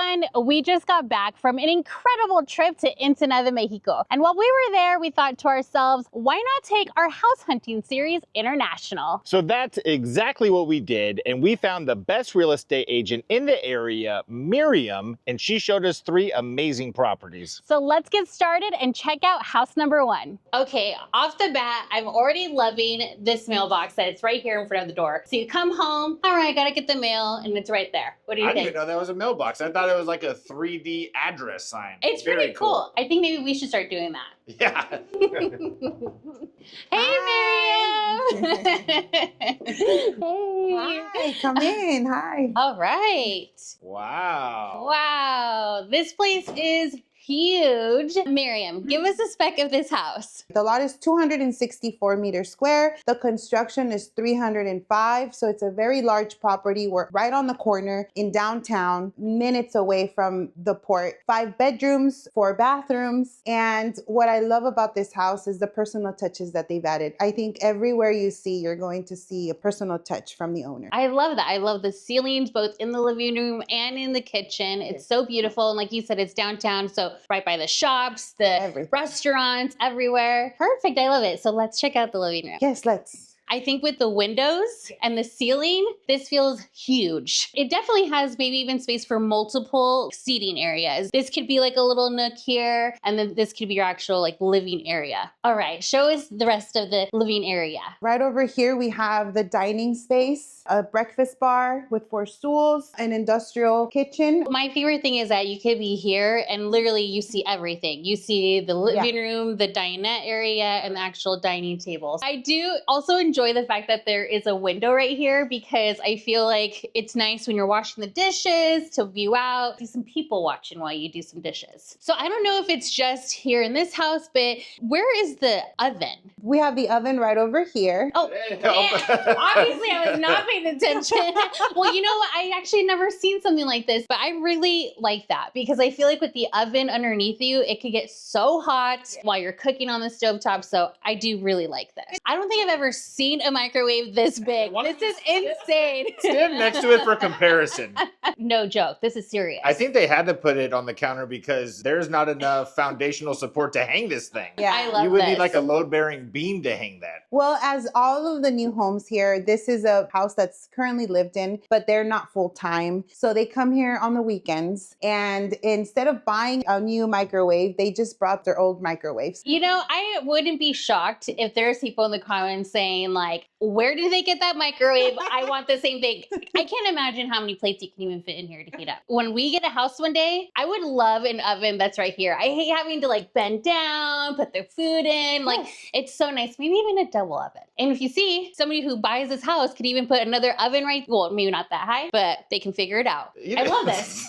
everyone. We just got back from an incredible trip to Ensenada, Mexico. And while we were there, we thought to ourselves, why not take our house hunting series international? So that's exactly what we did. And we found the best real estate agent in the area, Miriam, and she showed us 3 amazing properties. So let's get started and check out house number 1. Okay, off the bat, I'm already loving this mailbox that it's right here in front of the door. So you come home, all right, gotta get the mail, and it's right there. What do you think? I didn't even know that was a mailbox. I thought it was like a 3D address sign. It's pretty cool. I think maybe we should start doing that. Yeah. Hey, Miriam. Hey. Hi, come in. Hi. All right. Wow. Wow. This place is huge. Miriam, give us a spec of this house. The lot is 264 meters square. The construction is 305. So it's a very large property. We're right on the corner in downtown, minutes away from the port. 5 bedrooms, 4 bathrooms. And what I love about this house is the personal touches that they've added. I think everywhere you see, you're going to see a personal touch from the owner. I love that. I love the ceilings, both in the living room and in the kitchen. It's so beautiful. And like you said, it's downtown. So right by the shops, the restaurants, everywhere. Perfect. I love it. So let's check out the living room. Yes, let's. I think with the windows and the ceiling, this feels huge. It definitely has maybe even space for multiple seating areas. This could be like a little nook here, and then this could be your actual like living area. All right, show us the rest of the living area. Right over here, we have the dining space, a breakfast bar with 4 stools, an industrial kitchen. My favorite thing is that you could be here and literally you see everything. You see the living room, the dinette area, and the actual dining tables. I do also enjoy the fact that there is a window right here because I feel like it's nice when you're washing the dishes to view out, see some people watching while you do some dishes. So I don't know if it's just here in this house, but where is the oven? We have the oven right over here. Oh, obviously I was not paying attention. Well, you know what? I actually never seen something like this, but I really like that because I feel like with the oven underneath you, it could get so hot while you're cooking on the stovetop. So I do really like this. I don't think I've ever seen a microwave this big. This is insane. Stand next to it for comparison. No joke. This is serious. I think they had to put it on the counter because there's not enough foundational support to hang this thing. Yeah. I love You would this. need like a load-bearing beam to hang that. Well, as all of the new homes here, this is a house that's currently lived in, but they're not full time. So they come here on the weekends. And instead of buying a new microwave, they just brought their old microwaves. You know, I wouldn't be shocked if there's people in the comments saying like, where did they get that microwave? I want the same thing. I can't imagine how many plates you can even fit in here to heat up. When we get a house one day, I would love an oven that's right here. I hate having to like bend down, put their food in. Like, it's so nice. Maybe even a double oven. And if you see somebody who buys this house could even put another oven right, well, maybe not that high, but they can figure it out. I love this.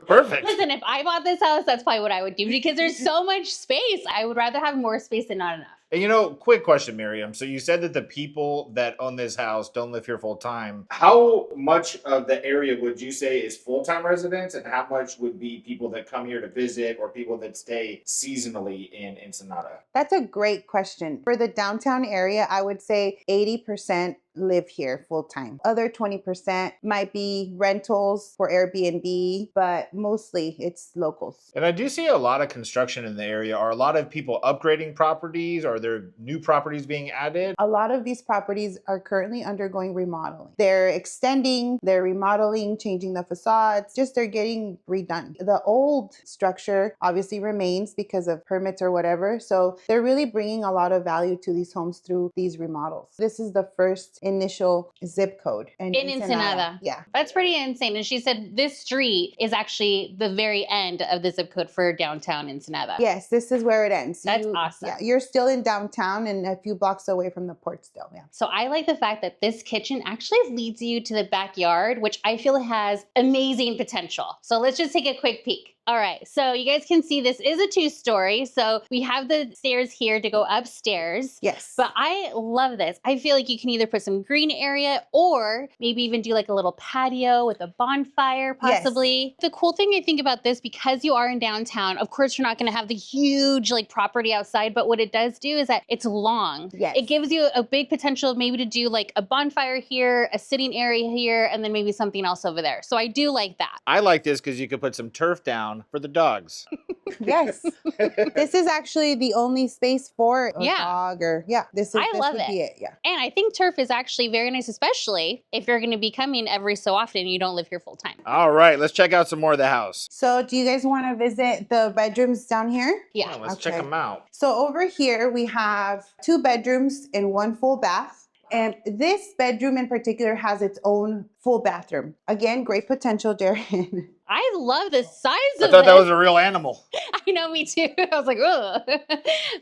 Perfect. Listen, if I bought this house, that's probably what I would do because there's so much space. I would rather have more space than not enough. And you know, quick question, Miriam. So you said that the people that own this house don't live here full time. How much of the area would you say is full-time residents and how much would be people that come here to visit or people that stay seasonally in Ensenada? That's a great question. For the downtown area, I would say 80% live here full time. Other 20% might be rentals for Airbnb, but mostly it's locals. And I do see a lot of construction in the area. Are a lot of people upgrading properties? Are there new properties being added? A lot of these properties are currently undergoing remodeling. They're extending, they're remodeling, changing the facades, just they're getting redone. The old structure obviously remains because of permits or whatever. So they're really bringing a lot of value to these homes through these remodels. This is the first initial zip code in Ensenada. Yeah. That's pretty insane. And she said this street is actually the very end of the zip code for downtown Ensenada. Yes, this is where it ends. That's awesome. Yeah, you're still in downtown and a few blocks away from the port still. Yeah. So I like the fact that this kitchen actually leads you to the backyard, which I feel has amazing potential. So let's just take a quick peek. All right, so you guys can see this is a 2-story. So we have the stairs here to go upstairs. Yes. But I love this. I feel like you can either put some green area or maybe even do like a little patio with a bonfire possibly. The cool thing I think about this, because you are in downtown, of course you're not going to have the huge like property outside, but what it does do is that it's long. Yes. It gives you a big potential maybe to do like a bonfire here, a sitting area here, and then maybe something else over there. So I do like that. I like this because you could put some turf down for the dogs. Yes. This is actually the only space for a Yeah. dog or this I love would it. be it. Yeah. And I think turf is actually very nice, especially if you're going to be coming every so often and you don't live here full time. All right, let's check out some more of the house. So do you guys want to visit the bedrooms down here? Yeah. Let's check them out. So over here we have 2 bedrooms and 1 full bath. And this bedroom in particular has its own full bathroom. Again, great potential, Darren. I love the size of I thought that this. was a real animal. I know, me too. I was like, ugh.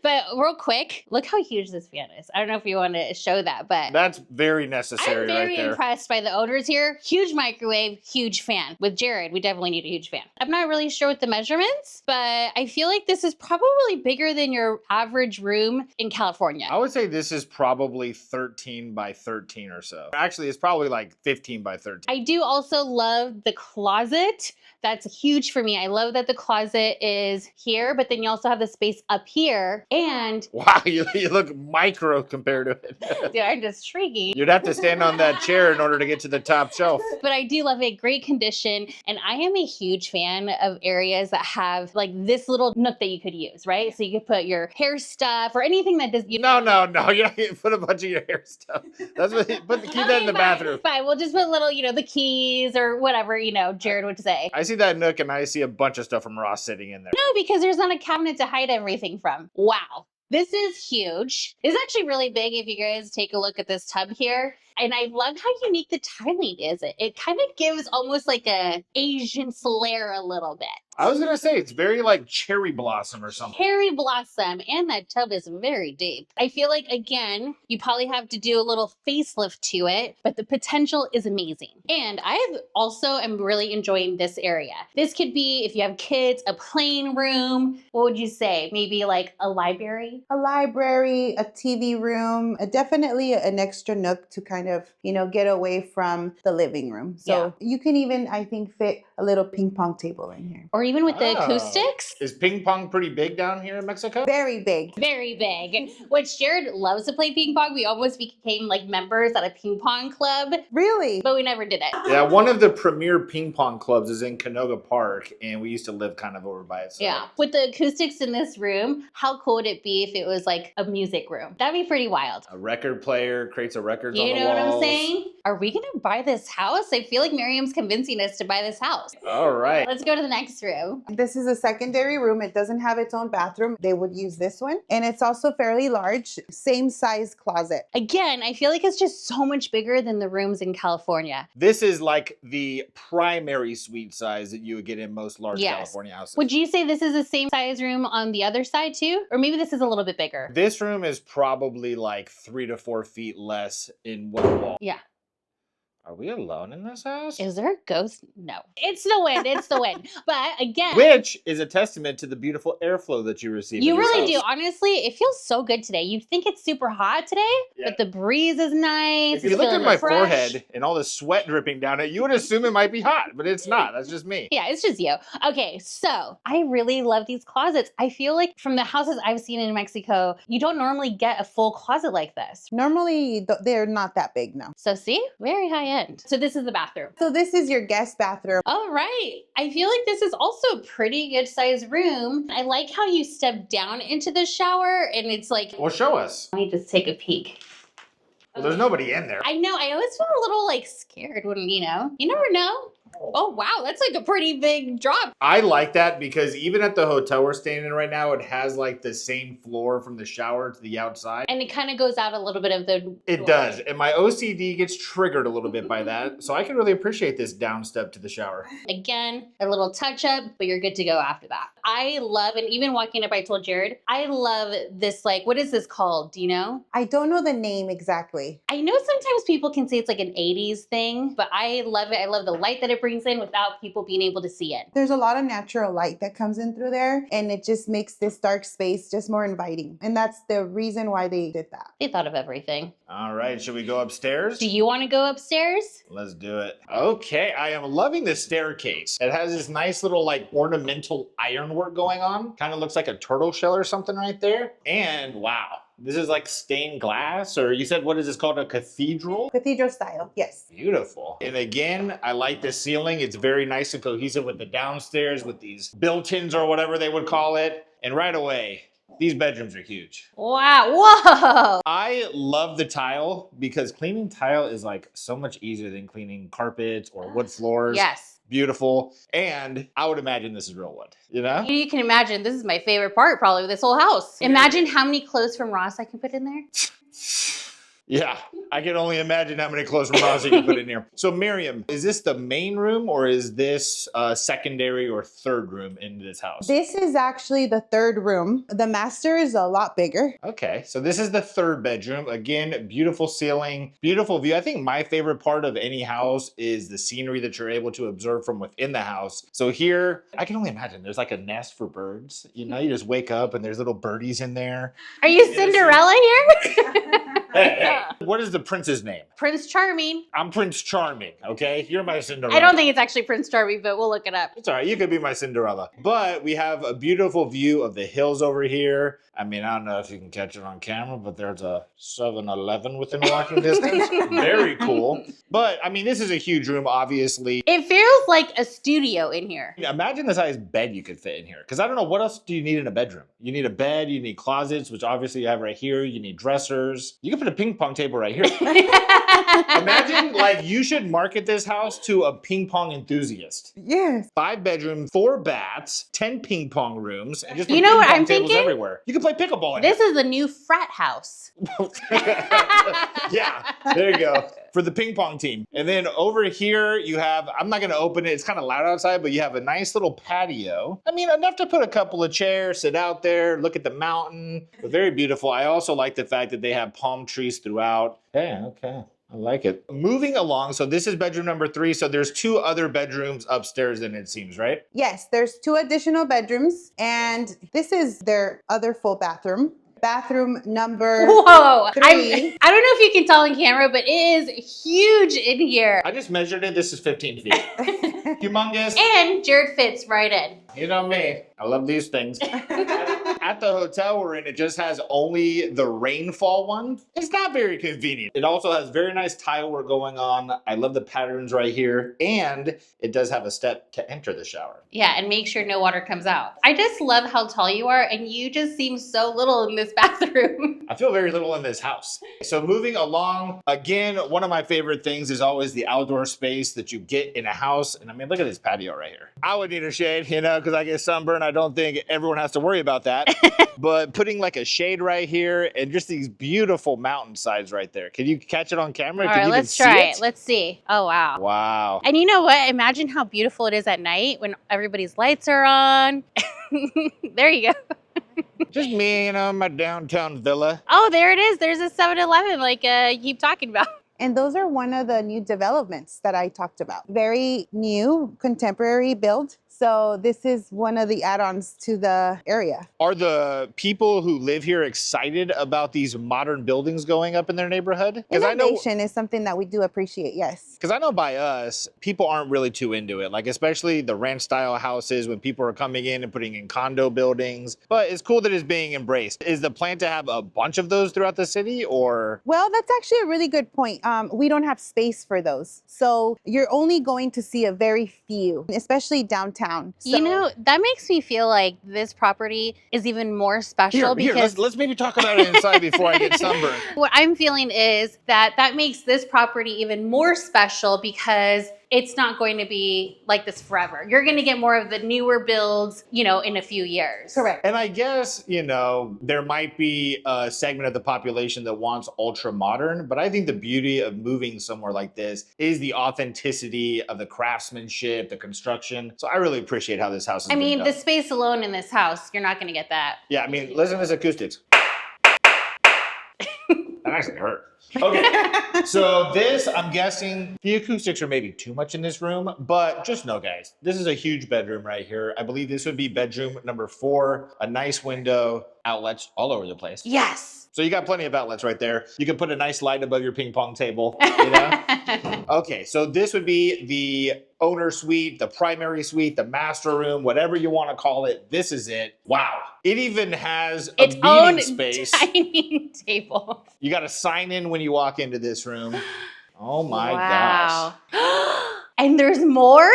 But real quick, look how huge this fan is. I don't know if you want to show that, but That's very necessary I'm very right there. impressed by the owners here. Huge microwave, huge fan. With Jared, we definitely need a huge fan. I'm not really sure with the measurements, but I feel like this is probably bigger than your average room in California. I would say this is probably 13 by 13 or so. Actually, it's probably like 15 by 13. I do also love the closet. That's huge for me. I love that the closet is here, but then you also have the space up here. And Wow, you look micro compared to it. dude, I'm just shrieking. You'd have to stand on that chair in order to get to the top shelf. But I do love it. Great condition. And I am a huge fan of areas that have like this little nook that you could use, right? So you could put your hair stuff or anything that does. No. You're not going to put a bunch of your hair stuff. That's what. Keep that in the bathroom. Fine. We'll just put little, the keys or whatever, Jared would say. I see that nook and I see a bunch of stuff from Ross sitting in there. No, because there's not a cabinet to hide everything from. Wow. This is huge. It's actually really big if you guys take a look at this tub here. And I love how unique the tiling is. It kind of gives almost like a Asian flair a little bit. I was going to say, it's very like cherry blossom or something. Cherry blossom, and that tub is very deep. I feel like, again, you probably have to do a little facelift to it, but the potential is amazing. And I also am really enjoying this area. This could be, if you have kids, a playing room. What would you say? Maybe like a library? A library, a TV room, definitely an extra nook to kind of, get away from the living room. So you can even, I think, fit a little ping pong table in here. Or even with the acoustics. Is ping pong pretty big down here in Mexico? Very big. Very big. Which Jared loves to play ping pong. We almost became like members at a ping pong club, Really? but we never did it. Yeah, one of the premier ping pong clubs is in Canoga Park, and we used to live kind of over by it. So. Yeah. With the acoustics in this room, how cool would it be if it was like a music room? That'd be pretty wild. A record player creates a records on the You walls. know what I'm saying? Are we going to buy this house? I feel like Miriam's convincing us to buy this house. All right. Let's go to the next room. This is a secondary room. It doesn't have its own bathroom. They would use this one. And it's also fairly large, same size closet. Again, I feel like it's just so much bigger than the rooms in California. This is like the primary suite size that you would get in most large California houses. Would you say this is the same size room on the other side too? Or maybe this is a little bit bigger? This room is probably like 3 to 4 feet less in one wall. Yeah. Are we alone in this house? Is there a ghost? No. It's the wind. It's the wind. But again, Which is a testament to the beautiful airflow that you receive. you in this really house. do. Honestly, it feels so good today. You'd think it's super hot today, but the breeze is nice. If you It's look at feeling my refreshed. forehead and all the sweat dripping down it, you would assume it might be hot, but it's not. That's just me. Yeah, it's just you. Okay, so I really love these closets. I feel like from the houses I've seen in Mexico, you don't normally get a full closet like this. Normally, they're not that big now. So see, very high end. So this is the bathroom. So this is your guest bathroom. All right. I feel like this is also a pretty good sized room. I like how you step down into the shower and it's like, Well, show us. let me just take a peek. Well, there's nobody in there. I know. I always feel a little like scared when, you never know. Oh, wow. That's like a pretty big drop. I like that because even at the hotel we're staying in right now, it has like the same floor from the shower to the outside. And it kind of goes out a little bit of the It door. does. And my OCD gets triggered a little bit by that. So I can really appreciate this down step to the shower. Again, a little touch up, but you're good to go after that. I love, and even walking up, I told Jared, I love this, like, what is this called? Do you know? I don't know the name exactly. I know sometimes people can say it's like an 80s thing, but I love it. I love the light that it it brings in without people being able to see it. There's a lot of natural light that comes in through there, and it just makes this dark space just more inviting. And that's the reason why they did that. They thought of everything. All right, should we go upstairs? Do you want to go upstairs? Let's do it. Okay, I am loving the staircase. It has this nice little like ornamental ironwork going on. Kind of looks like a turtle shell or something right there. And wow, this is like stained glass, or you said, what is this called, a cathedral? Cathedral style, yes. Beautiful. And again, I like the ceiling. It's very nice and cohesive with the downstairs with these built-ins or whatever they would call it. And right away, these bedrooms are huge. Wow, whoa. I love the tile because cleaning tile is like so much easier than cleaning carpets or wood floors. Yes. Beautiful. And I would imagine this is real wood, you know? You can imagine, this is my favorite part probably of this whole house. Imagine how many clothes from Ross I can put in there. Yeah, I can only imagine how many clothes from Ross you can put in here. So Miriam, is this the main room or is this a secondary or third room in this house? This is actually the third room. The master is a lot bigger. Okay, so this is the third bedroom. Again, beautiful ceiling, beautiful view. I think my favorite part of any house is the scenery that you're able to observe from within the house. So here, I can only imagine there's like a nest for birds. You know, you just wake up and there's little birdies in there. Are you Cinderella here? Hey, what is the prince's name? Prince Charming. I'm Prince Charming, okay? You're my Cinderella. I don't think it's actually Prince Charming, but we'll look it up. It's all right. You could be my Cinderella. But we have a beautiful view of the hills over here. I mean, I don't know if you can catch it on camera, but there's a 7-Eleven within walking distance. Very cool. But, I mean, this is a huge room, obviously. It feels like a studio in here. Imagine the size bed you could fit in here. Because I don't know, what else do you need in a bedroom? You need a bed, you need closets, which obviously you have right here. You need dressers. You can put a ping pong table right here. Imagine, like, you should market this house to a ping pong enthusiast. Yes. 5 bedrooms, 4 baths, 10 ping pong rooms, and just You put know ping what pong I'm tables thinking? everywhere. You can play pickleball in This is the new frat house. Yeah, there you go. For the ping pong team. And then over here you have, I'm not gonna open it, it's kind of loud outside, but you have a nice little patio. I mean, enough to put a couple of chairs, sit out there, look at the mountain. But very beautiful. I also like the fact that they have palm trees throughout. Okay. I like it. Moving along, so this is bedroom number 3. So there's 2 other bedrooms upstairs then it seems, right? Yes, there's 2 additional bedrooms, and this is their other full bathroom. Bathroom number Whoa. 3. I don't know if you can tell on camera, but it is huge in here. I just measured it. This is 15 feet. Humongous. And Jared fits right in. You know me. I love these things. At the hotel we're in, it just has only the rainfall one. It's not very convenient. It also has very nice tile work going on. I love the patterns right here. And it does have a step to enter the shower. Yeah, and make sure no water comes out. I just love how tall you are, and you just seem so little in this bathroom. I feel very little in this house. So moving along, again, one of my favorite things is always the outdoor space that you get in a house. And I mean, look at this patio right here. I would need a shade, you know, because I get sunburned. I don't think everyone has to worry about that. But putting like a shade right here and just these beautiful mountainsides right there. Can you catch it on camera? All Can right, you let's even try see it. Let's see. Oh, wow. Wow. And you know what? Imagine how beautiful it is at night when everybody's lights are on. There you go. Just me, you know, in my downtown villa. Oh, there it is. There's a 7-Eleven like you keep talking about. And those are one of the new developments that I talked about. Very new, contemporary build. So this is one of the add-ons to the area. Are the people who live here excited about these modern buildings going up in their neighborhood? Innovation is something that we do appreciate, yes. Because I know by us, people aren't really too into it. Like especially the ranch style houses when people are coming in and putting in condo buildings. But it's cool that it's being embraced. Is the plan to have a bunch of those throughout the city or? Well, that's actually a really good point. We don't have space for those. So you're only going to see a very few, especially downtown. So, You know, that makes me feel like this property is even more special because let's maybe talk about it inside before I get sunburned. what I'm feeling is that makes this property even more special because it's not going to be like this forever. You're going to get more of the newer builds, you know, in a few years. correct. And I guess, you know, there might be a segment of the population that wants ultra modern, but I think the beauty of moving somewhere like this is the authenticity of the craftsmanship, the construction. So I really appreciate how this house is I mean, done. the space alone in this house, you're not going to get that. Yeah, I mean, listen to this acoustics. That actually hurt. Okay. So this, I'm guessing the acoustics are maybe too much in this room, but just know, guys, this is a huge bedroom right here. I believe this would be bedroom number 4, a nice window, outlets all over the place. Yes. So you got plenty of outlets right there. You can put a nice light above your ping pong table, you know? Okay, so this would be the owner suite, the primary suite, the master room, whatever you want to call it. This is it. Wow. It even has a Its meeting own space. dining table. You got to sign in when you walk into this room. Oh my Wow. gosh. And there's more?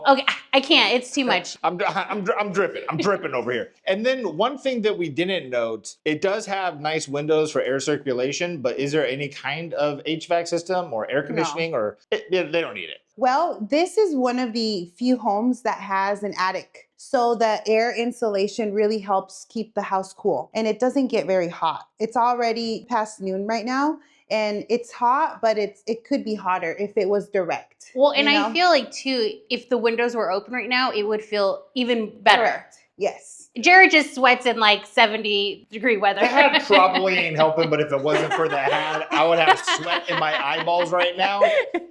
Okay, I can't. It's too much. I'm dripping. I'm dripping over here. And then one thing that we didn't note, it does have nice windows for air circulation, but is there any kind of HVAC system or air conditioning or they don't need it? Well, this is one of the few homes that has an attic. So the air insulation really helps keep the house cool and it doesn't get very hot. It's already past noon right now and it's hot, but it could be hotter if it was direct. Well, and I feel like too, if the windows were open right now, it would feel even better. Correct. Yes. Jared just sweats in like 70-degree weather. The hat probably ain't helping, but if it wasn't for the hat, I would have sweat in my eyeballs right now.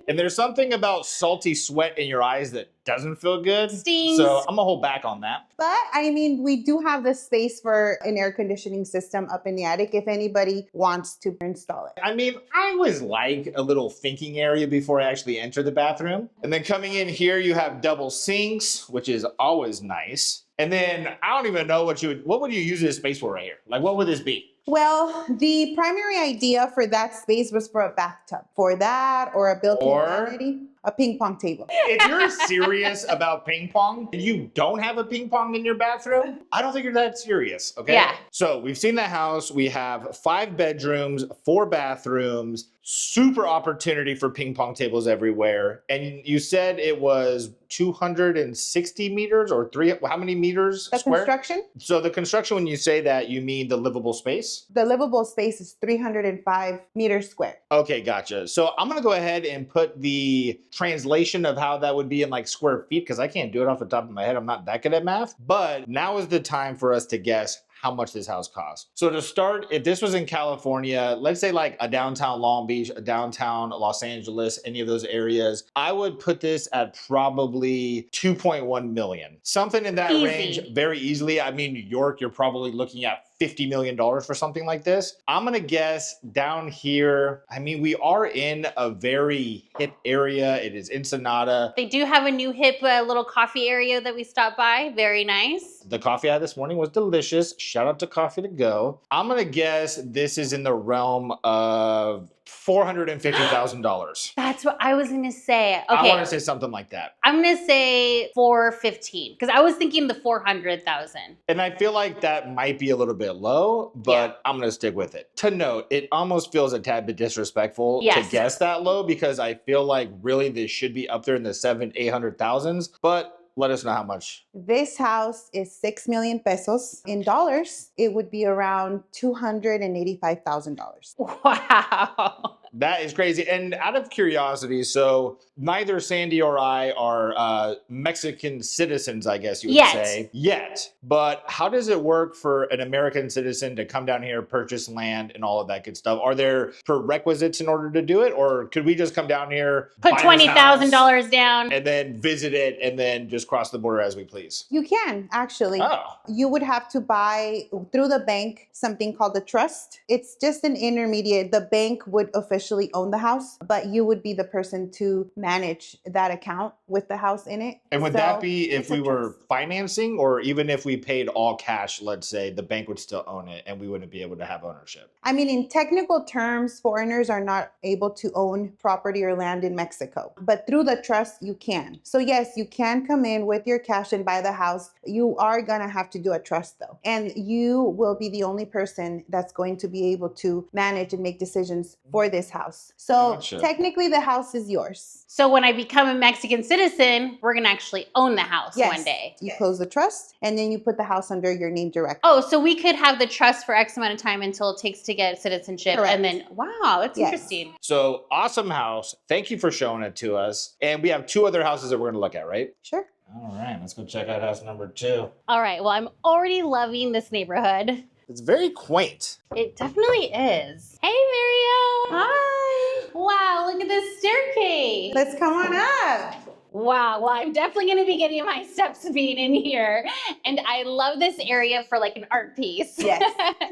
And there's something about salty sweat in your eyes that doesn't feel good. Stings. So I'm gonna hold back on that. But I mean, we do have the space for an air conditioning system up in the attic if anybody wants to install it. I mean, I always like a little thinking area before I actually enter the bathroom. And then coming in here, you have double sinks, which is always nice. And then I don't even know what would you use this space for right here? Like, what would this be? Well, the primary idea for that space was for a bathtub. For that or a built-in vanity, a ping pong table. If you're serious about ping pong and you don't have a ping pong in your bathroom, I don't think you're that serious, okay? Yeah. So we've seen the house. We have 5 bedrooms, 4 bathrooms, super opportunity for ping pong tables everywhere. And you said it was 260 meters or how many meters square? Construction? So the construction, when you say that, you mean the livable space? The livable space is 305 meters square. Okay, gotcha. So I'm gonna go ahead and put the translation of how that would be in like square feet, because I can't do it off the top of my head. I'm not that good at math. But now is the time for us to guess how much this house costs. So to start, if this was in California, let's say like a downtown Long Beach, a downtown Los Angeles, any of those areas, I would put this at probably 2.1 million. Something in that range very easily. I mean, New York, you're probably looking at $50 million for something like this. I'm gonna guess down here, I mean, we are in a very hip area. It is Ensenada. They do have a new hip little coffee area that we stopped by. Very nice. The coffee I had this morning was delicious. Shout out to Coffee to Go. I'm gonna guess this is in the realm of $450,000. That's what I was gonna say. Okay. I want to say something like that. I'm gonna say 415 because I was thinking the 400,000. And I feel like that might be a little bit low, but I'm gonna stick with it. To note, it almost feels a tad bit disrespectful to guess that low because I feel like really this should be up there in the 700,000-800,000. But let us know how much. This house is 6 million pesos. In dollars, it would be around $285,000. Wow. That is crazy. And out of curiosity, so neither Sandy or I are Mexican citizens, I guess you would say. Yet. But how does it work for an American citizen to come down here, purchase land and all of that good stuff? Are there prerequisites in order to do it? Or could we just come down here, put $20,000 down, and then visit it and then just cross the border as we please? You can, actually. Oh. You would have to buy through the bank something called a trust. It's just an intermediate. The bank would officially own the house, but you would be the person to manage that account with the house in it. And would that be if we were financing, or even if we paid all cash, let's say, the bank would still own it and we wouldn't be able to have ownership? I mean, in technical terms, foreigners are not able to own property or land in Mexico, but through the trust, you can. So yes, you can come in with your cash and buy the house. You are gonna have to do a trust though. And you will be the only person that's going to be able to manage and make decisions for this house. So technically the house is yours. So when I become a Mexican citizen, we're going to actually own the house one day. You close the trust and then you put the house under your name directly. Oh, so we could have the trust for X amount of time until it takes to get citizenship. Correct. And then, wow, that's interesting. So awesome house. Thank you for showing it to us. And we have 2 other houses that we're going to look at, right? Sure. All right, let's go check out house number 2. All right, well, I'm already loving this neighborhood. It's very quaint. It definitely is. Hey, Miriam. Hi. Wow, look at this staircase. Let's come on up. Wow, well, I'm definitely going to be getting my steps being in here. And I love this area for like an art piece. Yes.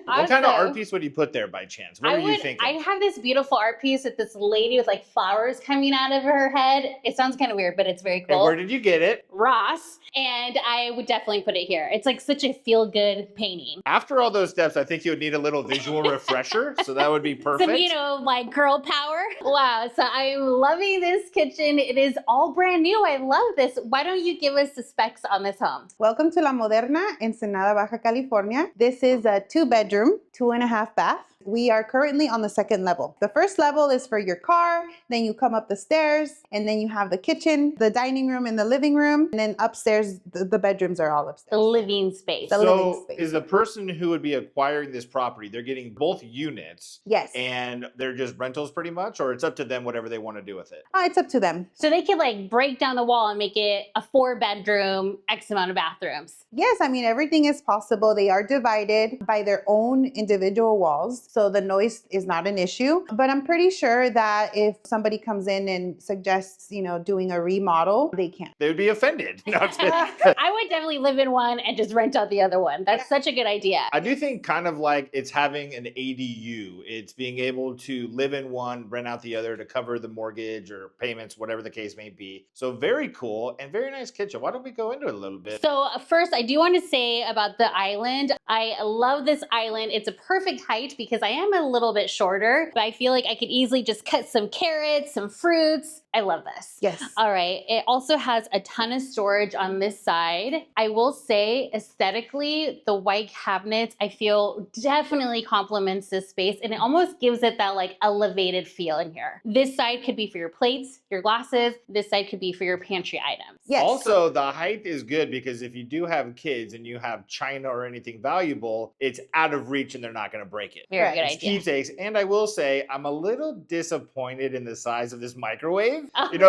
What kind of art Awesome. piece would you put there by chance? What are you thinking? I'd have this beautiful art piece with this lady with like flowers coming out of her head. It sounds kind of weird, but it's very cool. And where did you get it? Ross. And I would definitely put it here. It's like such a feel-good painting. After all those steps, I think you would need a little visual refresher, so that would be perfect. Some, like girl power. Wow, so I'm loving this kitchen. It is all brand new. I love this. Why don't you give us the specs on this home? Welcome to La Moderna, Ensenada, Baja California. This is a 2-bedroom, 2.5 bath. We are currently on the 2nd level. The 1st level is for your car, then you come up the stairs, and then you have the kitchen, the dining room, and the living room, and then upstairs, the bedrooms are all upstairs. The living space. So is the person who would be acquiring this property, they're getting both units? Yes. And they're just rentals pretty much, or it's up to them whatever they want to do with it? It's up to them. So they could like break down the wall and make it a 4-bedroom, X amount of bathrooms. Yes, I mean, everything is possible. They are divided by their own individual walls, so the noise is not an issue. But I'm pretty sure that if somebody comes in and suggests, doing a remodel, they can. They would be offended. No, I would definitely live in one and just rent out the other one. That's such a good idea. I do think kind of like it's having an ADU. It's being able to live in one, rent out the other to cover the mortgage or payments, whatever the case may be. So very cool and very nice kitchen. Why don't we go into it a little bit? So first, I do want to say about the island. I love this island. It's a perfect height because I am a little bit shorter, but I feel like I could easily just cut some carrots, some fruits. I love this. Yes. All right. It also has a ton of storage on this side. I will say aesthetically, the white cabinets, I feel definitely complements this space and it almost gives it that like elevated feel in here. This side could be for your plates, your glasses. This side could be for your pantry items. Yes. Also, the height is good because if you do have kids and you have china or anything valuable, it's out of reach and they're not going to break it. Very good It's idea. keepsakes. And I will say, I'm a little disappointed in the size of this microwave.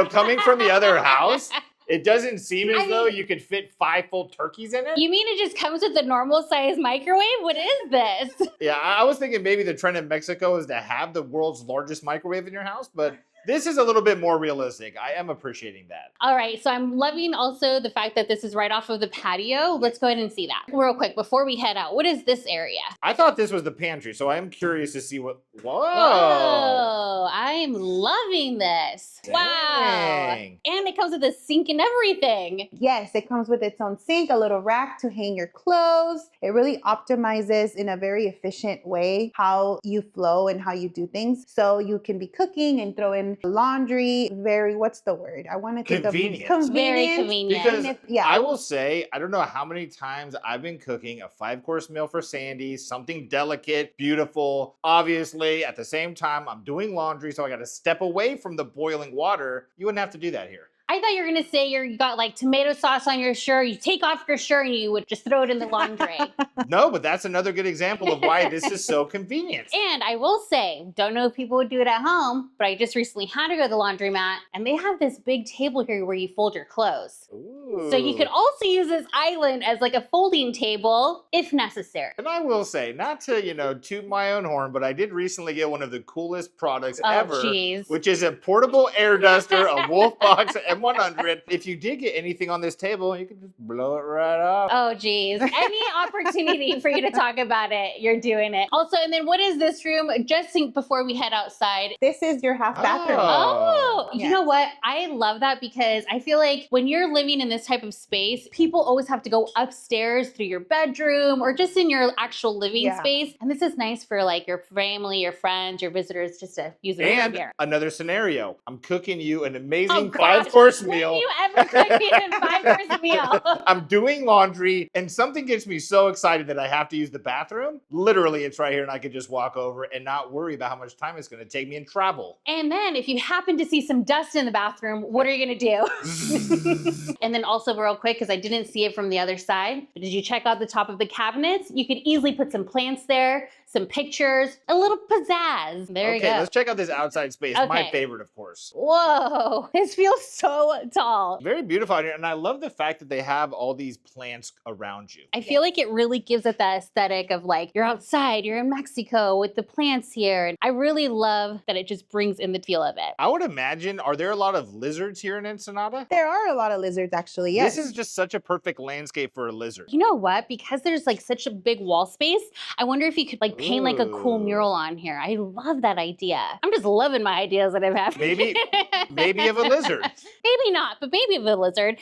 Coming from the other house, it doesn't seem as though you could fit 5 full turkeys in it. You mean it just comes with a normal size microwave? What is this? Yeah, I was thinking maybe the trend in Mexico is to have the world's largest microwave in your house, but this is a little bit more realistic. I am appreciating that. All right, so I'm loving also the fact that this is right off of the patio. Let's go ahead and see that real quick before we head out. What is this area? I thought this was the pantry, so I am curious to see what. Whoa, I'm loving this. Dang. Wow. And it comes with a sink and everything. Yes, it comes with its own sink, a little rack to hang your clothes. It really optimizes in a very efficient way how you flow and how you do things. So you can be cooking and throw in laundry. What's the word? I want to think Convenient. of Very convenient. Because I will say, I don't know how many times I've been cooking a 5-course meal for Sandy, something delicate, beautiful. Obviously, at the same time, I'm doing laundry, so I got to step away from the boiling water. You wouldn't have to do that here. I thought you were going to say you got like tomato sauce on your shirt. You take off your shirt and you would just throw it in the laundry. No, but that's another good example of why this is so convenient. And I will say, don't know if people would do it at home, but I just recently had to go to the laundromat and they have this big table here where you fold your clothes. Ooh. So you could also use this island as like a folding table if necessary. And I will say, not to, toot my own horn, but I did recently get one of the coolest products ever, Geez. which is a portable air duster, a Wolf Box M100. If you did get anything on this table, you can just blow it right off. Oh, geez. Any opportunity for you to talk about it, you're doing it. Also, and then what is this room? Just think before we head outside. This is your half bathroom. Oh, Yes. You know what? I love that because I feel like when you're living in this type of space, people always have to go upstairs through your bedroom or just in your actual living space. And this is nice for like your family, your friends, your visitors just to use it over here. Another scenario. I'm cooking you an amazing Oh, gosh. 5-course When meal. do you ever cook me a 5-course meal? I'm doing laundry and something gets me so excited that I have to use the bathroom. Literally, it's right here and I could just walk over and not worry about how much time it's going to take me in travel. And then if you happen to see some dust in the bathroom, what are you going to do? And then also real quick, because I didn't see it from the other side, but did you check out the top of the cabinets? You could easily put some plants there, some pictures, a little pizzazz. There you go. Okay, let's check out this outside space. My favorite, of course. Whoa, this feels so so tall. Very beautiful out here. And I love the fact that they have all these plants around you. I feel like it really gives it that aesthetic of like, you're outside, you're in Mexico with the plants here. And I really love that it just brings in the feel of it. I would imagine, are there a lot of lizards here in Ensenada? There are a lot of lizards, actually, yes. This is just such a perfect landscape for a lizard. You know what? Because there's like such a big wall space, I wonder if you could like paint like a cool Ooh. mural on here. I love that idea. I'm just loving my ideas that I've had. Maybe of a lizard. Maybe not, but maybe of a lizard.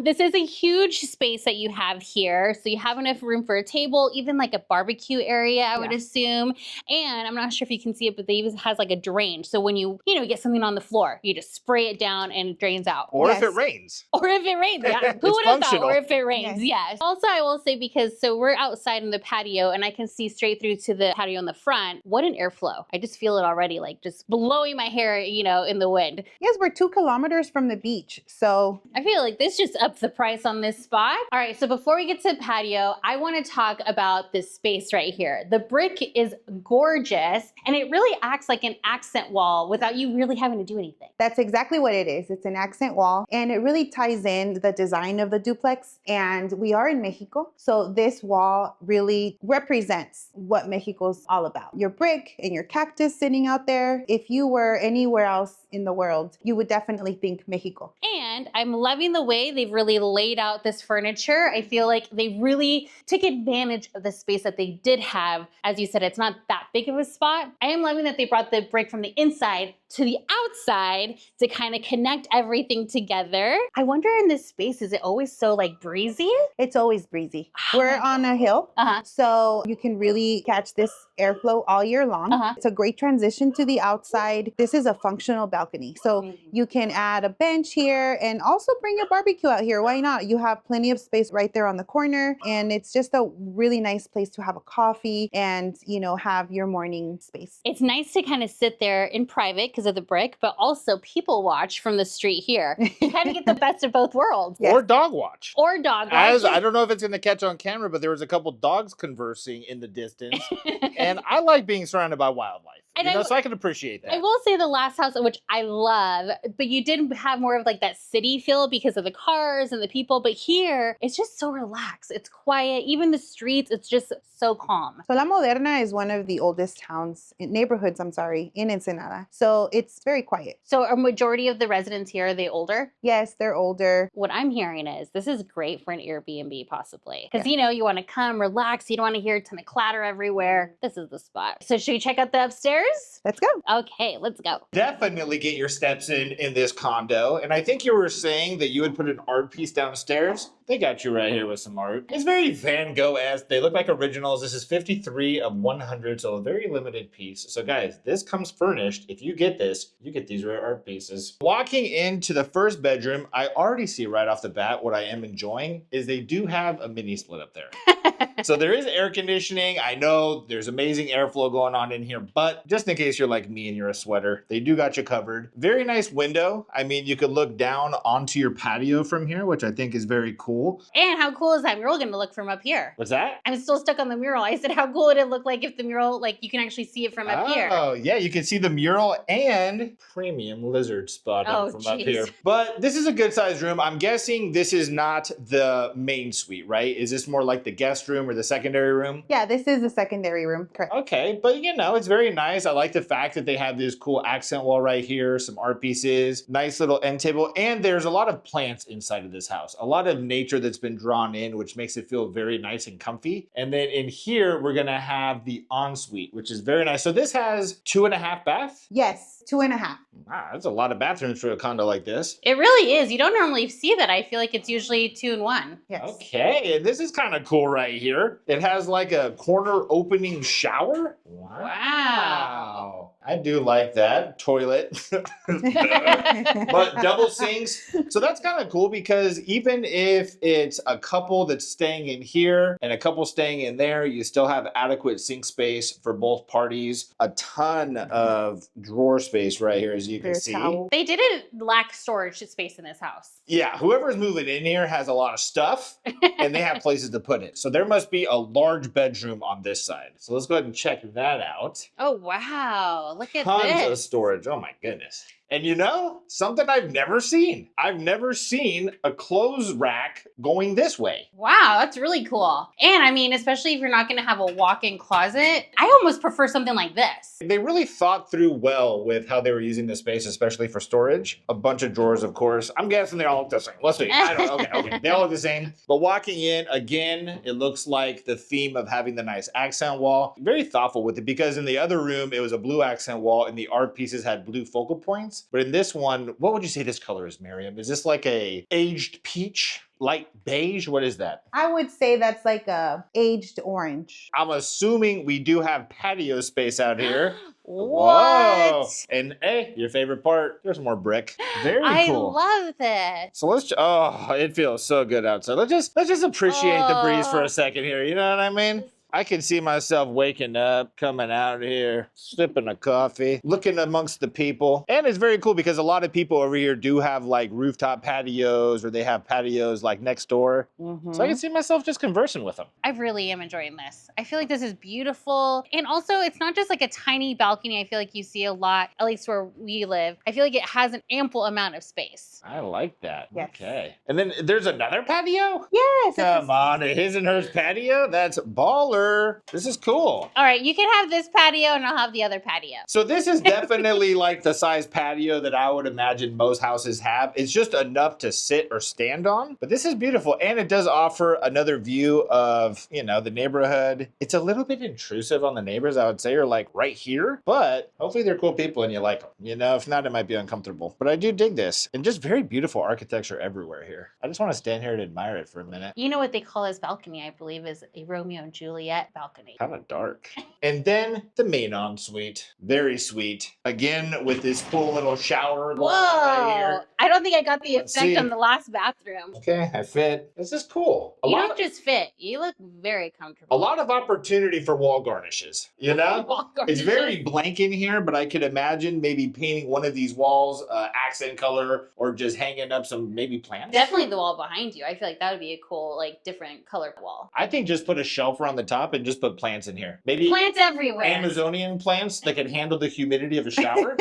This is a huge space that you have here. So you have enough room for a table, even like a barbecue area, I would assume. And I'm not sure if you can see it, but they even has like a drain. So when you get something on the floor, you just spray it down and it drains out. Or if it rains. Or if it rains, yeah. Who would have thought? Or if it rains, yes. Also, I will say, because so we're outside in the patio and I can see straight through to the patio in the front. What an airflow. I just feel it already, like just blowing my hair, in the wind. Yes, we're 2 kilometers from the beach, so. I feel like this just ups the price on this spot. All right, so before we get to the patio, I want to talk about this space right here. The brick is gorgeous and it really acts like an accent wall without you really having to do anything. That's exactly what it is. It's an accent wall and it really ties in the design of the duplex. And we are in Mexico, so this wall really represents what Mexico's all about. Your brick and your cactus sitting out there. If you were anywhere else in the world, you would definitely think Mexico. And I'm loving the way they've really laid out this furniture. I feel like they really took advantage of the space that they did have. As you said, it's not that big of a spot. I am loving that they brought the brick from the inside to the outside to kind of connect everything together. I wonder in this space, is it always so like breezy? It's always breezy. We're on a hill, so you can really catch this airflow all year long. It's a great transition to the outside. This is a functional balcony, so you can add a bench here and also bring your barbecue out here. Why not? You have plenty of space right there on the corner, and it's just a really nice place to have a coffee and, have your morning space. It's nice to kind of sit there in private because of the brick, but also people watch from the street here. You kind of get the best of both worlds. Or dog watch. Or dog watch. I don't know if it's going to catch on camera, but there was a couple dogs conversing in the distance. And I like being surrounded by wildlife. So I can appreciate that. I will say the last house, which I love, but you did have more of like that city feel because of the cars and the people. But here, it's just so relaxed. It's quiet. Even the streets, it's just so calm. So La Moderna is one of the oldest neighborhoods, in Ensenada. So it's very quiet. So a majority of the residents here, are they older? Yes, they're older. What I'm hearing is this is great for an Airbnb possibly. Because, you want to come relax. You don't want to hear a ton of clatter everywhere. This is the spot. So should we check out the upstairs? Let's go. Okay, let's go. Definitely get your steps in this condo. And I think you were saying that you would put an art piece downstairs. They got you right here with some art. It's very Van Gogh-esque. They look like originals. This is 53 of 100, so a very limited piece. So guys, this comes furnished. If you get this, you get these rare art pieces. Walking into the first bedroom, I already see right off the bat what I am enjoying is they do have a mini split up there. So there is air conditioning. I know there's amazing airflow going on in here, but just in case you're like me and you're a sweater, they do got you covered. Very nice window. I mean, you could look down onto your patio from here, which I think is very cool. And how cool is that mural going to look from up here? What's that? I'm still stuck on the mural. I said, how cool would it look like if the mural, like you can actually see it from up here? Oh, yeah, you can see the mural and premium lizard spotting from up here. But this is a good sized room. I'm guessing this is not the main suite, right? Is this more like the guest room or the secondary room? Yeah, this is the secondary room, correct. Okay, but it's very nice. I like the fact that they have this cool accent wall right here, some art pieces, nice little end table, and there's a lot of plants inside of this house. A lot of nature that's been drawn in, which makes it feel very nice and comfy. And then in here, we're gonna have the ensuite, which is very nice. So this has 2.5 baths? Yes, 2.5. Wow, that's a lot of bathrooms for a condo like this. It really is. You don't normally see that. I feel like it's usually 2 and 1. Yes. Okay, and this is kind of cool right here. It has like a corner opening shower. Wow. I do like that. Toilet. But double sinks. So that's kind of cool because even if it's a couple that's staying in here and a couple staying in there, you still have adequate sink space for both parties. A ton of drawer space right here, as you can see. They didn't lack storage space in this house. Yeah, whoever's moving in here has a lot of stuff and they have places to put it. So there must be a large bedroom on this side. So let's go ahead and check that out. Oh, wow. Look at Tons this. of storage. Oh my goodness. And you know, something I've never seen. I've never seen a clothes rack going this way. Wow, that's really cool. And I mean, especially if you're not going to have a walk-in closet, I almost prefer something like this. They really thought through well with how they were using the space, especially for storage. A bunch of drawers, of course. I'm guessing they all look the same. Let's see. I don't know. Okay. They all look the same. But walking in, again, it looks like the theme of having the nice accent wall. Very thoughtful with it because in the other room, it was a blue accent wall and the art pieces had blue focal points. But in this one, what would you say this color is, Miriam? Is this like a aged peach? Light beige? What is that? I would say that's like a aged orange. I'm assuming we do have patio space out here. What? Whoa. And hey, your favorite part, there's more brick. Very cool. I love this. So it feels so good outside. Let's just appreciate the breeze for a second here. You know what I mean? I can see myself waking up, coming out here, sipping a coffee, looking amongst the people. And it's very cool because a lot of people over here do have like rooftop patios or they have patios like next door. So I can see myself just conversing with them. I really am enjoying this. I feel like this is beautiful. And also, it's not just like a tiny balcony. I feel like you see a lot, at least where we live. I feel like it has an ample amount of space. I like that. Yes. Okay. And then there's another patio? Yes. Come on, a his and hers patio? That's baller. This is cool. All right, you can have this patio and I'll have the other patio. So this is definitely like the size patio that I would imagine most houses have. It's just enough to sit or stand on, but this is beautiful. And it does offer another view of, you know, the neighborhood. It's a little bit intrusive on the neighbors, I would say, or like right here, but hopefully they're cool people and you like them. You know, if not, it might be uncomfortable, but I do dig this and just very beautiful architecture everywhere here. I just want to stand here and admire it for a minute. You know what they call this balcony, I believe, is a Romeo and Juliet balcony. Kind of dark. And then the main ensuite. Very sweet. Again, with this cool little shower. Whoa! Right here. I don't think I got the Let's effect see. on the last bathroom. Okay, I fit. This is cool. You don't just fit. You look very comfortable. A lot of opportunity for wall garnishes, you know? Wall It's garnishes. very blank in here, but I could imagine maybe painting one of these walls accent color or just hanging up some maybe plants. Definitely the wall behind you. I feel like that would be a cool, like, different color wall. I think just put a shelf on the top and just put plants in here. Maybe Plants everywhere. Amazonian plants that can handle the humidity of a shower.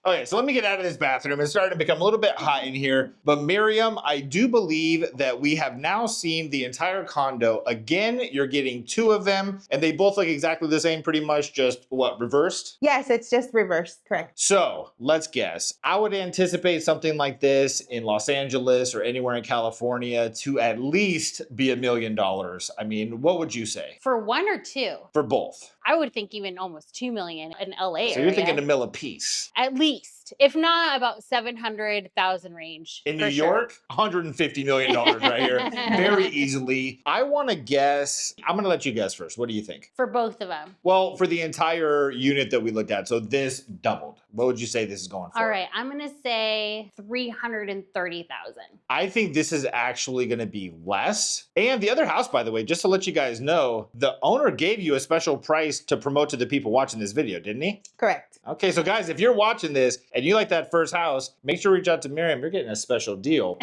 Okay, so let me get out of this bathroom. It's starting to become a little bit hot in here. But Miriam, I do believe that we have now seen the entire condo. Again, you're getting two of them, and they both look exactly the same, pretty much just, what, reversed? Yes, it's just reversed. Correct. So let's guess. I would anticipate something like this in Los Angeles or anywhere in California to at least be $1 million. I mean, what would you say? For one or two? For both. I would think even almost 2 million in LA So area. you're thinking $1 million a piece. At least, if not about 700,000 range. In for New sure. York, $150 million right here. Very easily. I want to guess. I'm going to let you guess first. What do you think? For both of them. Well, for the entire unit that we looked at. So this doubled. What would you say this is going for? All right, I'm gonna say 330,000. I think this is actually going to be less. And the other house, by the way, just to let you guys know, the owner gave you a special price to promote to the people watching this video, didn't he? Correct. Okay, so guys, if you're watching this and you like that first house, make sure to reach out to Miriam. You're getting a special deal.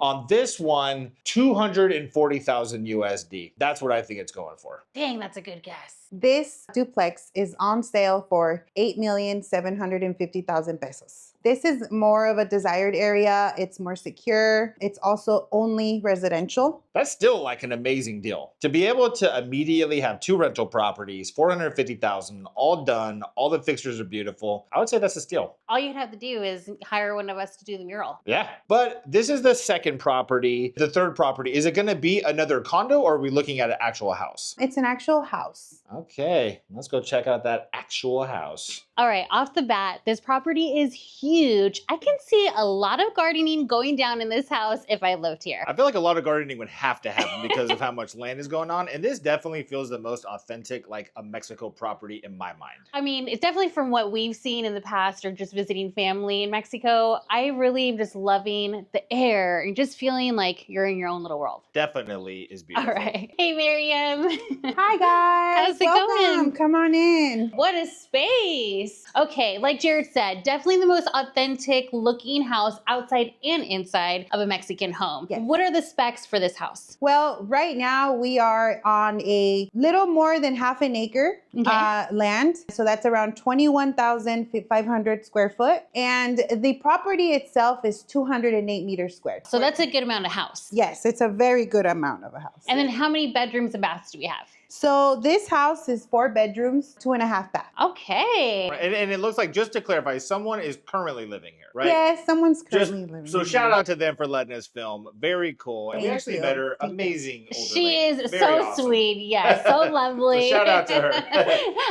On this one, 240,000 USD. That's what I think it's going for. Dang, that's a good guess. This duplex is on sale for 8,750,000 pesos. This is more of a desired area. It's more secure. It's also only residential. That's still like an amazing deal. To be able to immediately have two rental properties, 450,000, all done, all the fixtures are beautiful. I would say that's a steal. All you'd have to do is hire one of us to do the mural. Yeah. But this is the second property. The third property, is it going to be another condo or are we looking at an actual house? It's an actual house. Okay, let's go check out that actual house. All right, off the bat, this property is huge. I can see a lot of gardening going down in this house if I lived here. I feel like a lot of gardening would have to happen because of how much land is going on. And this definitely feels the most authentic, like a Mexico property in my mind. I mean, it's definitely from what we've seen in the past or just visiting family in Mexico. I really am just loving the air and just feeling like you're in your own little world. Definitely is beautiful. All right. Hey, Miriam. Hi, guys. How's it Welcome. going? Come on in. What a space. Nice. Okay, like Jared said, definitely the most authentic looking house outside and inside of a Mexican home. Yes. What are the specs for this house? Well, right now we are on a little more than half an acre land. So that's around 21,500 square foot. And the property itself is 208 meters squared. So that's a good amount of house. Yes, it's a very good amount of a house. And then how many bedrooms and baths do we have? So this house is 4 bedrooms, 2.5 baths. Okay. And it looks like, just to clarify, someone is currently living here, right? Yes, someone's currently living So here. shout out to them for letting us film. Very cool. And we Thank actually you. met her. Thank you. Amazing older She lady. is Very so awesome. sweet. Yes, so lovely. So shout out to her.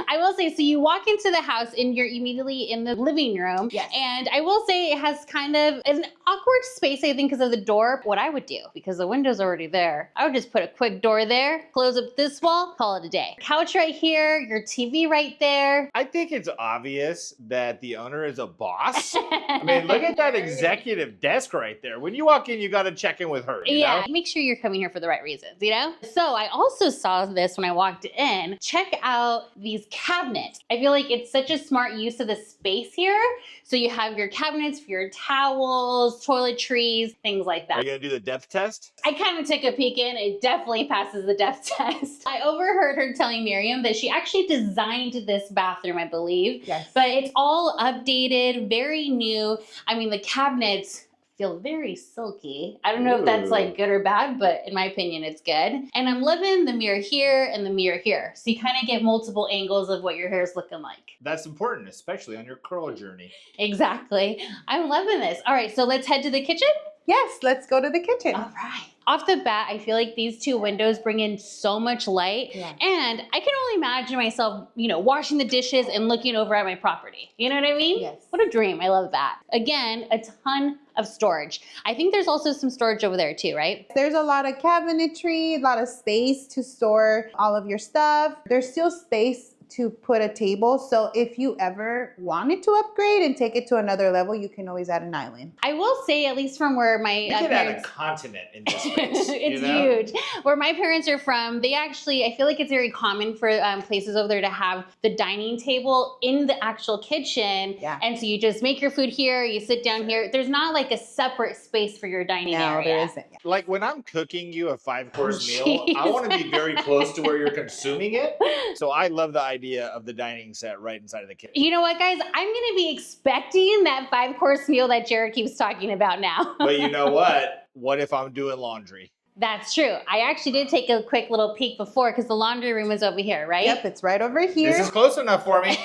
I will say, so you walk into the house and you're immediately in the living room. Yes. And I will say it has kind of an awkward space, I think, because of the door. What I would do, because the window's already there, I would just put a quick door there, close up this wall, call it a day. Couch right here, your TV right there. I think it's obvious that the owner is a boss. I mean, look at that executive desk right there. When you walk in, you got to check in with her. You know? Make sure you're coming here for the right reasons, you know? So I also saw this when I walked in. Check out these cabinets. I feel like it's such a smart use of the space here. So you have your cabinets for your towels, toiletries, things like Are that. you going to do the depth test? I kind of took a peek in. It definitely passes the depth test. I overheard her telling Miriam that she actually designed this bathroom, I believe. Yes. But it's all updated, very new. I mean, the cabinets feel very silky. I don't know if that's like good or bad, but in my opinion, it's good. And I'm loving the mirror here and the mirror here. So you kind of get multiple angles of what your hair is looking like. That's important, especially on your curl journey. Exactly. I'm loving this. All right, so let's head to the kitchen. Yes, let's go to the kitchen. All right. Off the bat, I feel like these two windows bring in so much light. Yeah. And I can only imagine myself, washing the dishes and looking over at my property. You know what I mean? Yes. What a dream. I love that. Again, a ton of storage. I think there's also some storage over there too, right? There's a lot of cabinetry, a lot of space to store all of your stuff. There's still space to put a table. So if you ever wanted to upgrade and take it to another level, you can always add an island. I will say, at least from where my You could add a parents... continent in this space. It's you know? huge. Where my parents are from, they actually, I feel like it's very common for places over there to have the dining table in the actual kitchen. Yeah. And so you just make your food here, you sit down here. There's not like a separate space for your dining area. No, there isn't. Like when I'm cooking you a 5-course meal, Jeez. I want to be very close to where you're consuming it. So I love the idea of the dining set right inside of the kitchen. You know what, guys? I'm going to be expecting that 5-course meal that Jared keeps talking about now. But you know what? What if I'm doing laundry? That's true. I actually did take a quick little peek before because the laundry room is over here, right? Yep, it's right over here. This is close enough for me.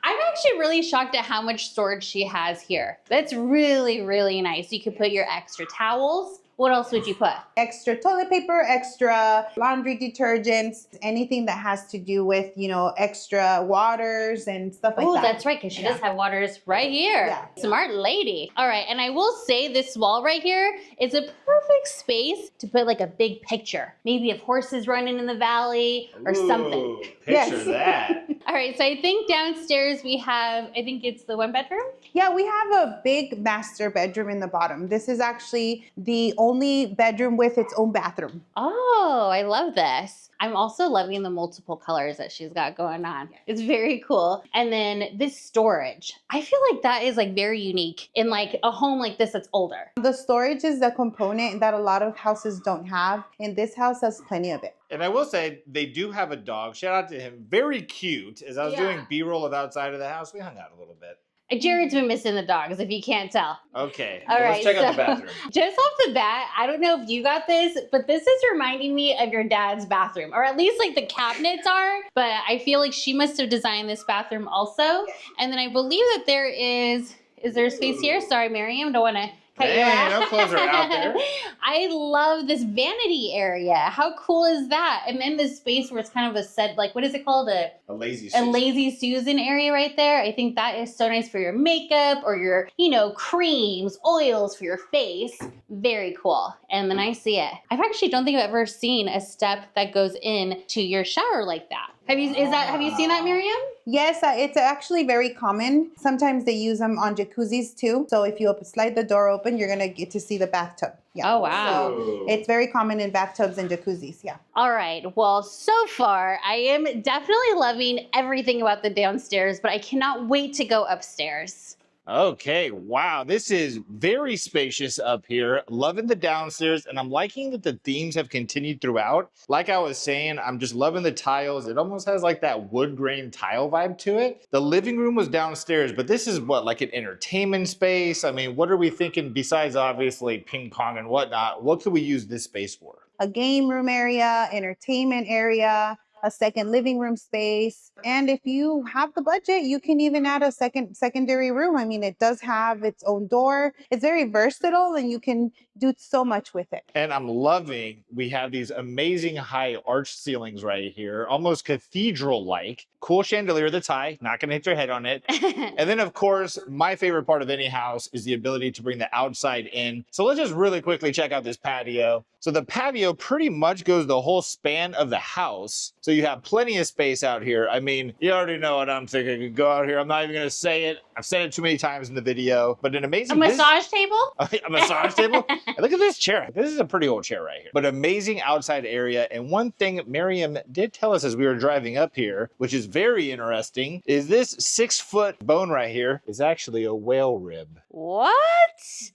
I'm actually really shocked at how much storage she has here. That's really, really nice. You could put your extra towels. What else would you put? Extra toilet paper, extra laundry detergents, anything that has to do with, extra waters and stuff like Oh, that. that's right, because she does have waters right here. Yeah. Smart lady. All right, and I will say this wall right here is a perfect space to put like a big picture. Maybe of horses running in the valley or something. Ooh, picture Yes. that. All right, so I think downstairs we have, I think it's the 1-bedroom. Yeah, we have a big master bedroom in the bottom. This is actually the only bedroom with its own bathroom. Oh, I love this. I'm also loving the multiple colors that she's got going on. It's very cool. And then this storage, I feel like that is like very unique in like a home like this that's older. The storage is the component that a lot of houses don't have, and this house has plenty of it. And I will say, they do have a dog. Shout out to him. Very cute. As I was doing B-roll of outside of the house, we hung out a little bit. Jared's been missing the dogs, if you can't tell. Okay, All well, right, let's check out the bathroom. Just off the bat, I don't know if you got this, but this is reminding me of your dad's bathroom, or at least like the cabinets are. But I feel like she must have designed this bathroom also. And then I believe that there is there a space here? Sorry, Miriam, don't want to cut you Hey, off. no clothes are out there. I love this vanity area. How cool is that? And then this space where it's kind of a set, like, what is it called? A lazy A Susan. lazy Susan area right there. I think that is so nice for your makeup or your, creams, oils for your face. Very cool. And then I see it. I actually don't think I've ever seen a step that goes in to your shower like that. Have you seen that, Miriam? Yes, it's actually very common. Sometimes they use them on jacuzzis too. So if you slide the door open, you're going to get to see the bathtub. Yeah. Oh, wow. Ooh. It's very common in bathtubs and jacuzzis. Yeah. All right. Well, so far, I am definitely loving everything about the downstairs, but I cannot wait to go upstairs. Okay, wow, this is very spacious up here. Loving the downstairs, and I'm liking that the themes have continued throughout. Like I was saying, I'm just loving the tiles. It almost has like that wood grain tile vibe to it. The living room was downstairs, but this is what, like an entertainment space? I mean, what are we thinking besides obviously ping pong and whatnot? What could we use this space for? A game room area, entertainment area, a second living room space. And if you have the budget, you can even add a secondary room. I mean, it does have its own door. It's very versatile and you can do so much with it. And I'm loving, we have these amazing high arched ceilings right here, almost cathedral-like. Cool chandelier that's high, not gonna hit your head on it. And then of course, my favorite part of any house is the ability to bring the outside in. So let's just really quickly check out this patio. So the patio pretty much goes the whole span of the house. So you have plenty of space out here. I mean, you already know what I'm thinking. You go out here, I'm not even gonna say it. I've said it too many times in the video, but an amazing— A massage table? A massage table? And look at this chair. This is a pretty old chair right here. But amazing outside area. And one thing Miriam did tell us as we were driving up here, which is very interesting, is this 6-foot bone right here is actually a whale rib. What?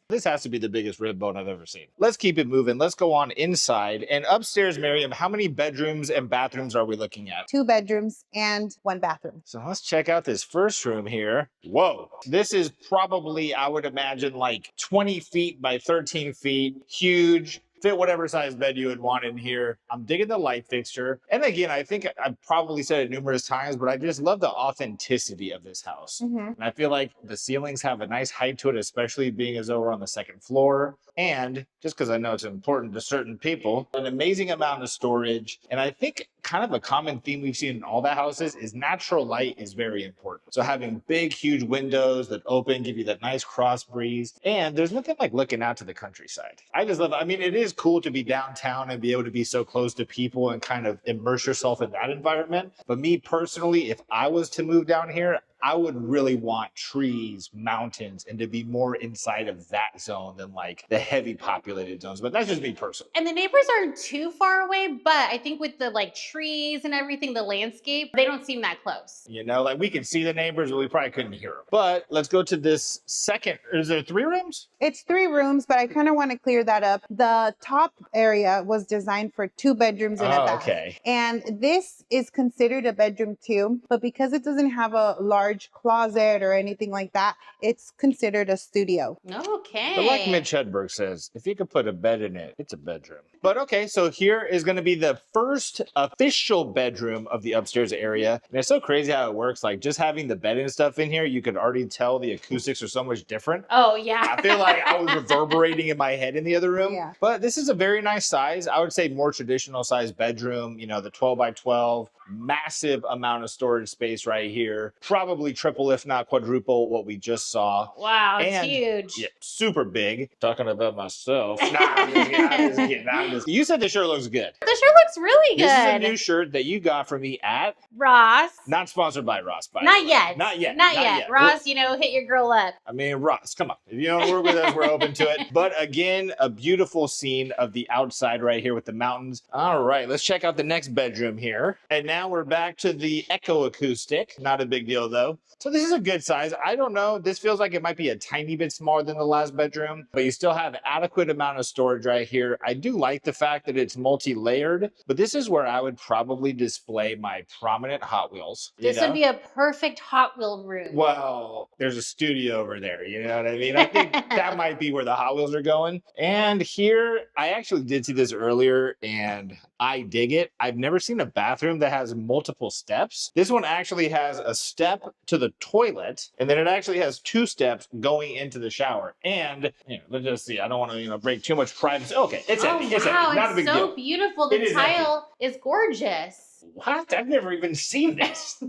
This has to be the biggest rib bone I've ever seen. Let's keep it moving. Let's go on inside. And upstairs, Miriam, how many bedrooms and bathrooms are we looking at? 2 bedrooms and 1 bathroom. So let's check out this first room here. Whoa. This is probably, I would imagine, like 20 feet by 13 feet. Huge. Fit whatever size bed you would want in here. I'm digging the light fixture. And again, I think I've probably said it numerous times, but I just love the authenticity of this house. And I feel like the ceilings have a nice height to it, especially being as though we're on the 2nd floor. And just because I know it's important to certain people, an amazing amount of storage. And I think kind of a common theme we've seen in all the houses is natural light is very important. So having big, huge windows that open, give you that nice cross breeze. And there's nothing like looking out to the countryside. I just love it. I mean, it is cool to be downtown and be able to be so close to people and kind of immerse yourself in that environment. But me personally, if I was to move down here, I would really want trees, mountains, and to be more inside of that zone than like the heavy populated zones. But that's just me personally. And the neighbors aren't too far away, but I think with the like trees and everything, the landscape, they don't seem that close. You know, like we can see the neighbors, but we probably couldn't hear them. But let's go to this second. Is there 3 rooms? It's 3 rooms, but I kind of want to clear that up. The top area was designed for 2 bedrooms and a bath. Okay. And this is considered a bedroom too, but because it doesn't have a large closet or anything like that, it's considered a studio. Okay. But like Mitch Hedberg says, if you could put a bed in it, it's a bedroom. But okay, so here is going to be the first official bedroom of the upstairs area. And it's so crazy how it works. Like just having the bed and stuff in here, you could already tell the acoustics are so much different. Oh, yeah. I feel like I was reverberating in my head in the other room. Yeah. But this is a very nice size. I would say more traditional size bedroom, you know, the 12 by 12, massive amount of storage space right here. Probably triple, if not quadruple, what we just saw. Wow, it's And- huge. Yeah, super big. Talking about myself. Nah, I'm just kidding. You said the shirt looks good. The shirt looks really good. This is a new shirt that you got for me at, Ross. not sponsored by Ross, by the Not way. yet. Not yet. Not yet. Ross, you know, hit your girl up. I mean, Ross, come on. If you don't work with us, we're open to it. But again, a beautiful scene of the outside right here with the mountains. All right, let's check out the next bedroom here. And now we're back to the echo acoustic. Not a big deal though. So this is a good size. I don't know. This feels like it might be a tiny bit smaller than the last bedroom, but you still have adequate amount of storage right here. I do like the fact that it's multi-layered, but this is where I would probably display my prominent Hot Wheels. This would be a perfect Hot Wheel room. Well, there's a studio over there, you know what I mean? I think that might be where the Hot Wheels are going. And here, I actually did see this earlier, and I dig it. I've never seen a bathroom that has multiple steps. This one actually has a step to the toilet, and then it actually has 2 steps going into the shower. And, you know, let's just see. I don't want to, break too much privacy. Okay, it's empty. It's wow, empty. Not a big so deal. beautiful. It The is tile is gorgeous. What? I've never even seen this.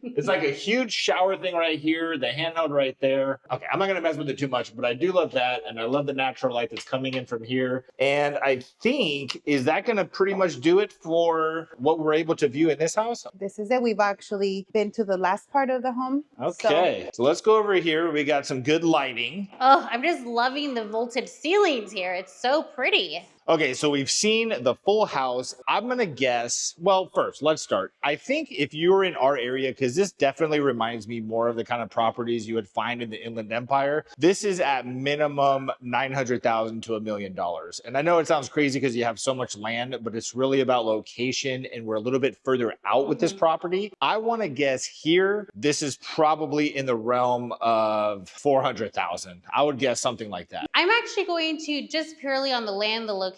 It's like a huge shower thing right here, the handheld right there. Okay, I'm not gonna mess with it too much, but I do love that, and I love the natural light that's coming in from here. And I think, is that gonna pretty much do it for what we're able to view in this house? This is it. We've actually been to the last part of the home. Okay, so let's go over here. We got some good lighting. Oh, I'm just loving the vaulted ceilings here. It's so pretty. Okay, so we've seen the full house. I'm gonna guess, well, first, let's start. I think if you were in our area, because this definitely reminds me more of the kind of properties you would find in the Inland Empire, this is at minimum $900,000 to $1 million. And I know it sounds crazy because you have so much land, but it's really about location, and we're a little bit further out with this property. I wanna guess here, this is probably in the realm of 400,000. I would guess something like that. I'm actually going to, just purely on the land, the location,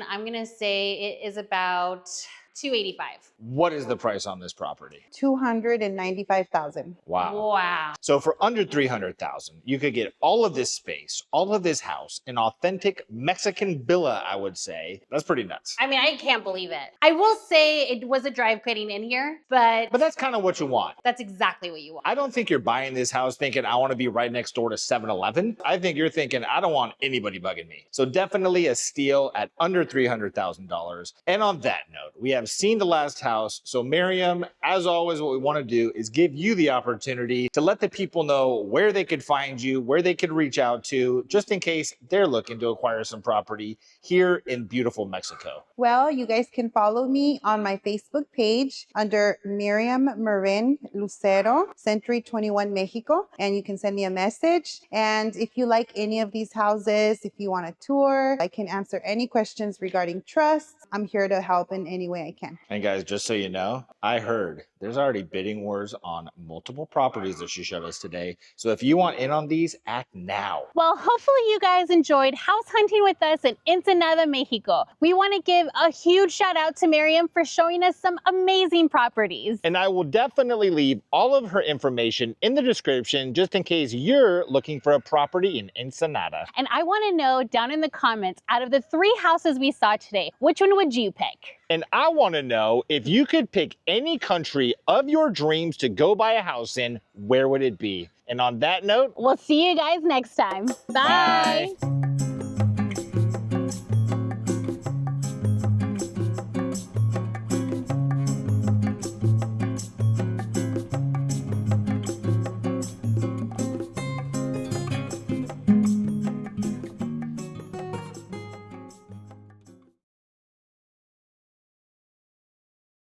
I'm gonna say it is about 285. What is the price on this property? $295,000. Wow. Wow. So for under 300,000, you could get all of this space, all of this house, an authentic Mexican villa, I would say. That's pretty nuts. I mean, I can't believe it. I will say it was a drive getting in here, but But that's kind of what you want. that's exactly what you want. I don't think you're buying this house thinking, I want to be right next door to 7-Eleven. I think you're thinking, I don't want anybody bugging me. So definitely a steal at under $300,000. And on that note, we have seen the last house. So Miriam, as always, what we want to do is give you the opportunity to let the people know where they could find you, where they could reach out to, just in case they're looking to acquire some property here in beautiful Mexico. Well, you guys can follow me on my Facebook page under Miriam Marín Lucero, Century 21 Mexico, and you can send me a message. And if you like any of these houses, if you want a tour, I can answer any questions regarding trust. I'm here to help in any way I can. And guys, just so you know, I heard there's already bidding wars on multiple properties that she showed us today. So if you want in on these, act now. Well, hopefully you guys enjoyed house hunting with us in Ensenada, Mexico. We want to give a huge shout out to Miriam for showing us some amazing properties. And I will definitely leave all of her information in the description just in case you're looking for a property in Ensenada. And I want to know down in the comments, out of the 3 houses we saw today, which one would you pick? And I want to know, if you could pick any country of your dreams to go buy a house in, where would it be? And on that note, We'll see you guys next time. Bye. Bye.